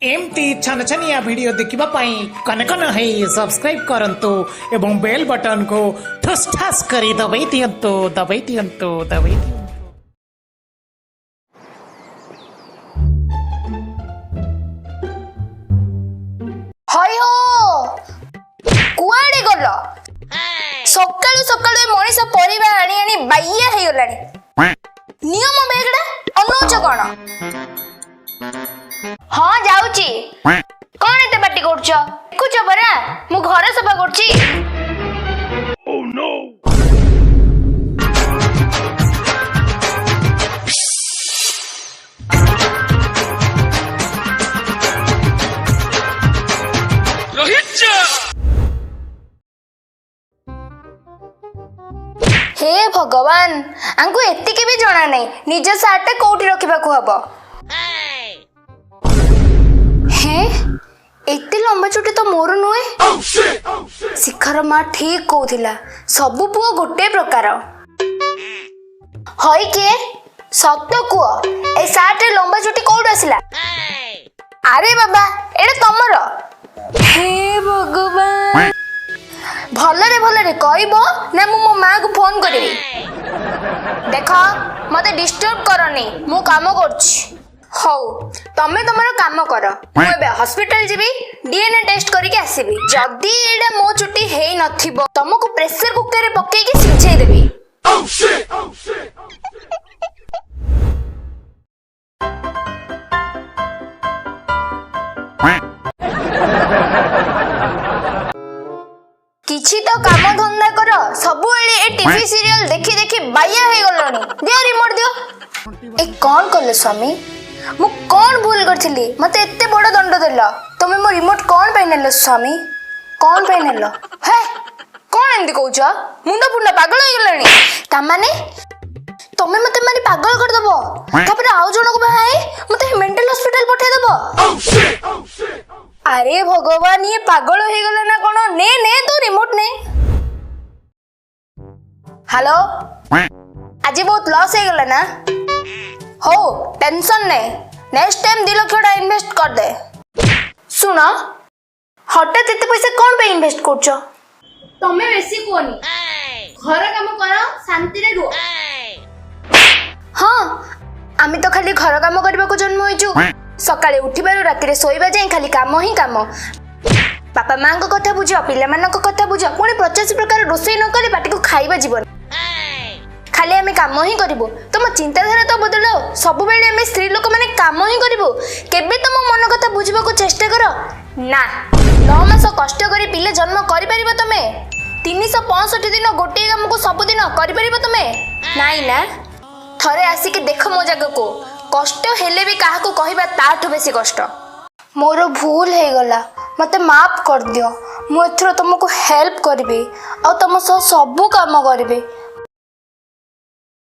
एमती छन छनिया वीडियो देखिबा पई कनकन है सब्सक्राइब करंतु एवं बेल बटन को ठुस ठास करी दबाई दियंतु दबाई दियंतु दबाई दियंतु। हाय हो कुआडे गल सकाळू सकाळू मनीष परिबा आनी आनी बाइया हे गलानी नियम बेगडा अनुच कोन हाँ जाउची कोन एते पार्टी करछ कुछ बरा मु घर सफा करछी। ओह नो हे भगवान आंकु एतिके भी जणा नै निज सार्ट कोठी रखिबा को हबो हे एते लंबा चुटी तो मोर नुए शिखर मा ठीक कहूथिला सबु पुओ गोटे प्रकार होई के सत्य को ए सार्ट लंबा चुटी कोड आसिला अरे बाबा एडे तमरो हे भगवान भलरे कहबो ना मो माँ को फोन करी देख मते डिस्टर्ब करनी मु काम करछि हौ तमे तमरो काम कर मु एबे हॉस्पिटल जीबी डीएनए टेस्ट करिके आसीबी जदी एडा मो चुटी हेई नथिबो तमको प्रेशर कुकर रे पक्के के सिंचेई देबी। ओह शिट ओह शिट किछि तो काम धंदा कर सबु एले ए टीवी सीरियल देखि देखि बाया हे गलनी दियो रिमोट दियो ए कोन करले स्वामी मु कोन भूल करथिली मते एते बड़ दंड देला तमे मो रिमोट कोन पैनेलो स्वामी कोन पैनेलो हे कोन एंदी कहउछ मुंडा पुंडा पागल हे गलनी ता माने तमे मते मारी पागल कर दबो तापर आउ जणो को भाई मते मेंटल हॉस्पिटल पठे दबो। अरे भगवान ये पागल हो गला ना कोनो ने ने तो रिमोट ने हेलो आज बहुत लॉस हो गला ना हो टेंशन ने नेक्स्ट टाइम 2 लाख इन्वेस्ट कर दे सुन हठात एते पैसा कोन पे इन्वेस्ट करछ तमे बेसी कोनी घर काम कर शांति रे रहो। हां आमी तो खाली घर काम करबा को जन्म होइछु सकाळे उठिबारु राति रे सोइबा जाय खाली काम ही काम बापा मां को कथा बुझो पिला मान को कथा बुझो पुणी 50 प्रकार रोसई न करे पाटी को खाइबा जीवन खाली आमे काम ही करबो तुम चिंताधारा तो बदलो सब बेले आमे स्त्री लोक माने काम ही करबो केबे तुम मन कथा बुझिबा को चेष्टा करो ना 9 मास कष्ट करी पिले जन्म करि परिबो तमे 365 दिन गोटे काम को सब दिन करि परिबो तमे नाइ ना थरे आसी के देख मो जगह को कष्ट हेले भी काहा को कहिबा ताठो बेसी कष्ट मोर भूल हे गला मते माफ कर दियो मु एथरो तुमको हेल्प करबी और तुम सब काम करबी।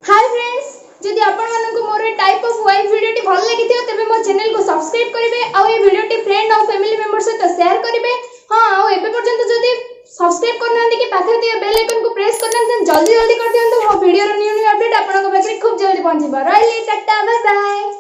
हाय फ्रेंड्स जदि आपण मानन को मोर type of wife video T भल लागिथियो तबे मो चैनल को सब्सक्राइब करिवे आ ए वीडियो टी फ्रेंड और फैमिली मेंबर सहित शेयर करिवे। हां आ एबे पर्यंत जदि सब्सक्राइब करना के पाखे दिया बेल आइकन को प्रेस करना जल्दी जल्दी कर दियंतु मो वीडियो रो न्यू न्यू अपडेट आपण को पाखे खूब जल्दी पहुंचबो। रहली टाटा बाय बाय।